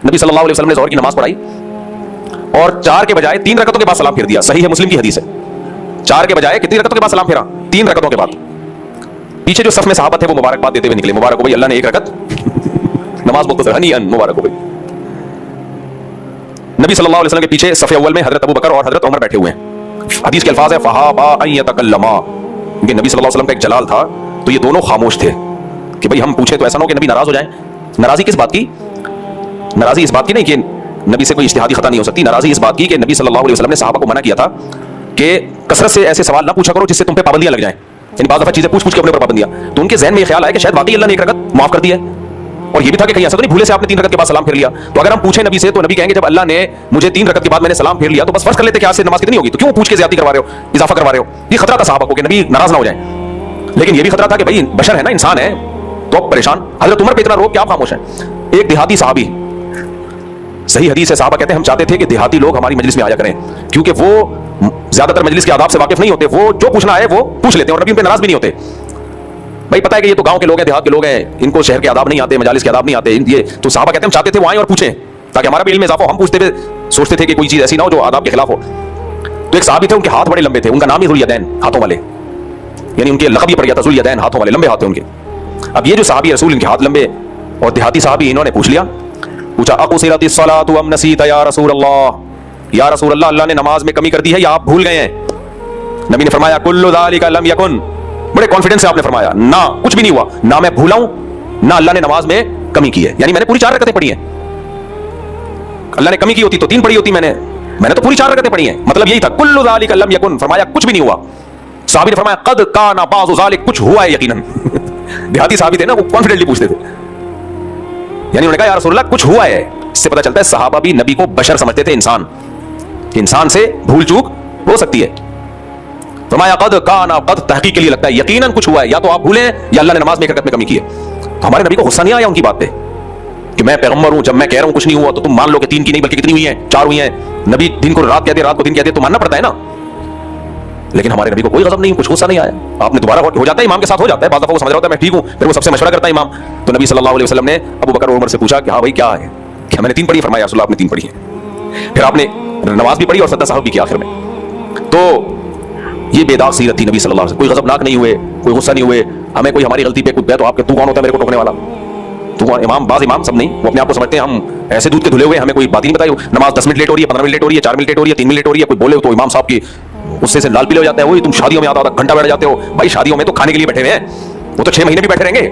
نبی صلی اللہ علیہ وسلم نے ظہر کی نماز پڑھائی اور 4 کے بجائے 3 رکعتوں کے بعد سلام پھیر دیا. صحیح ہے، مسلم کی حدیث ہے. 4 کے بجائے کتنی رکعتوں کے بعد سلام پھیرا؟ 3 رکعتوں کے بعد. پیچھے جو صف میں صحابہ تھے وہ مبارکباد دیتے ہوئے نکلے، مبارک ہو بھائی، اللہ نے 1 رکعت نماز مختصر ہنی ان، مبارک ہو بھائی. نبی صلی اللہ علیہ وسلم کے پیچھے صف اول میں حضرت ابو بکر اور حضرت عمر بیٹھے ہوئے ہیں. حدیث کے الفاظ ہے فہابا ان یتکلما، کہ نبی صلی اللہ علیہ وسلم کا ایک جلال تھا تو یہ دونوں خاموش تھے کہ بھائی ہم پوچھیں تو ایسا نہ ہو کہ نبی ناراض ہو جائیں. ناراضی کس بات کی؟ ناراضی اس بات کی نہیں کہ نبی سے کوئی اجتہادی خطا نہیں ہو سکتی. ناراضی اس بات کی کہ نبی صلی اللہ علیہ وسلم نے صحابہ کو منع کیا تھا کہ کثرت سے ایسے سوال نہ پوچھا کرو جس سے تم پہ پابندیاں لگ جائیں، یعنی بعض دفعہ چیزیں پوچھ کے اپنے پر پابندیاں. تو ان کے ذہن میں یہ خیال آیا کہ شاید واقعی اللہ نے 1 رکعت معاف کر دی ہے، اور یہ بھی تھا کہ کہیں ایسا تو نہیں بھولے سے آپ نے 3 رکعت کے بعد سلام پھیر لیا. تو اگر ہم پوچھیں نبی سے تو نبی کہیں گے جب اللہ نے مجھے 3 رکعت کے بعد میں نے سلام پھیر لیا تو بس فرض کر لیتے کہ آج سے نماز کتنی ہوگی، تو کیوں پوچھ کے زیادتی کروا رہے ہو، اضافہ کروا رہے ہو. یہ خطرہ تھا صحابہ کو کہ نبی ناراض نہ ہو جائیں، لیکن یہ بھی خطرہ تھا کہ بھائی بشر ہے نا، انسان ہے تو پریشان. حضرت عمر پہ اتنا روک کیا خاموش ہے؟ ایک دیہاتی صحابی، صحیح حدیث ہے، صحابہ کہتے ہیں ہم چاہتے تھے کہ دیہاتی لوگ ہماری مجلس میں آیا کریں کیونکہ وہ زیادہ تر مجلس کے آداب سے واقف نہیں ہوتے، وہ جو پوچھنا ہے وہ پوچھ لیتے ہیں اور نبی ان پہ ناراض بھی نہیں ہوتے. بھائی پتہ ہے کہ یہ تو گاؤں کے لوگ ہیں، دیہات کے لوگ ہیں، ان کو شہر کے آداب نہیں آتے، مجالس کے آداب نہیں آتے. یہ تو صحابہ کہتے ہیں ہم چاہتے تھے وہ آئیں اور پوچھیں تاکہ ہمارا بھی علم میں اضافہ ہو. ہم پوچھتے ہوئے سوچتے تھے کہ کوئی چیز ایسی نہ ہو جو آداب کے خلاف ہو. تو ایک صحابی تھے، ان کے ہاتھ بڑے لمبے تھے، ان کا نام ہی ذوالیدین، ہاتھوں والے، یعنی ان کے لقب ہی پڑ گیا تھا ذوالیدین، ہاتھوں والے، لمبے ہاتھ تھے ان کے. اب یہ جو صحابی رسول، ان کے ہاتھ لمبے اور دیہاتی صحابی، انہوں نے پوچھ لیا، پوچھا اقصرت الصلاۃ ام نسیت یا رسول اللہ، یا رسول اللہ، اللہ نے نماز میں کمی کر دی ہے یا آپ بھول گئے ہیں؟ نبی نے فرمایا کل ذالک لم یکن، بڑے کانفیڈنس سے آپ نے فرمایا نہ کچھ بھی نہیں ہوا، نہ میں بھولا ہوں نہ اللہ نے نماز میں کمی کی ہے. یعنی میں نے پوری 4 رکعتیں پڑھی ہیں، اللہ نے کمی کی ہوتی تو 3 پڑھی ہوتی، میں نے تو پوری 4 رکعتیں پڑھی ہیں. مطلب یہی تھا کل ذالک لم یکن، فرمایا کچھ بھی نہیں ہوا. صحابی نے فرمایا قد کان بعض ذالک، کچھ ہوا ہے یقیناً. دیہاتی صحابی تھے نا، وہ کانفیڈنٹلی پوچھتے تھے، یعنی انہوں نے کہا یا رسول اللہ کچھ ہوا ہے. اس سے پتہ چلتا ہے صحابہ بھی نبی کو بشر سمجھتے تھے، انسان سے بھول چوک ہو سکتی ہے. فرمایا قد کان، قد تحقیق کے لیے لگتا ہے یقیناً کچھ ہوا ہے، یا تو آپ بھولیں یا اللہ نے نماز میں 1 رکعت میں کمی کی ہے. تو ہمارے نبی کو غصہ نہیں آیا ان کی بات پہ کہ میں پیغمبر ہوں، جب میں کہہ رہا ہوں کچھ نہیں ہوا تو تم مان لو کہ 3 کی نہیں بلکہ کتنی ہوئی ہیں، 4 ہوئی ہیں. نبی دن کو رات کہتے، رات کو دن کہتے تو ماننا پڑتا ہے نا. لیکن ہمارے نبی کو کوئی غضب نہیں، کچھ غصہ نہیں آیا. آپ نے دوبارہ ہو جاتا ہے، امام کے ساتھ ہو جاتا ہے، بعض دفعہ وہ سمجھ رہا ہوتا ہے میں ٹھیک ہوں، پھر وہ سب سے مشورہ کرتا ہے امام. تو نبی صلی اللہ علیہ وسلم نے ابو بکر اور عمر سے پوچھا کہ ہاں بھائی کیا ہے، کہ میں نے 3 پڑھی. فرمایا رسول اللہ آپ نے 3 پڑھی ہیں. پھر آپ نے نماز بھی پڑھی اور سجدہ سہو بھی کیا آخر میں. تو یہ بے داغ سیرت تھی نبی صلی اللہ علیہ وسلم. کوئی غضبناک نہیں ہوئے، کوئی غصہ نہیں ہوئے. ہمیں کوئی ہماری غلطی پہ کچھ تو آپ کے تو کون ہوتا ہے میرے کو ٹوکنے والا؟ تو امام، بعض امام، سب نہیں، وہ اپنے آپ کو سمجھتے ہیں ہم ایسے دودھ کے دھلے ہوئے، ہمیں کوئی بات ہی نہیں بتائی. نماز 10 منٹ لیٹ ہو رہی ہے، 15 منٹ لیٹ ہو رہی ہے، 4 منٹ لیٹ ہو رہی ہے، 3 منٹ لیٹ ہو رہی ہے، کوئی بولے تو امام صاحب کی غصے سے لال پیلے ہو جاتا ہے. وہی تم شادیوں میں آدھا گھنٹہ بیٹھ جاتے ہو. بھائی شادیوں میں تو کھانے کے لیے بیٹھے ہوئے ہیں، وہ تو 6 مہینے بھی بیٹھے رہیں گے.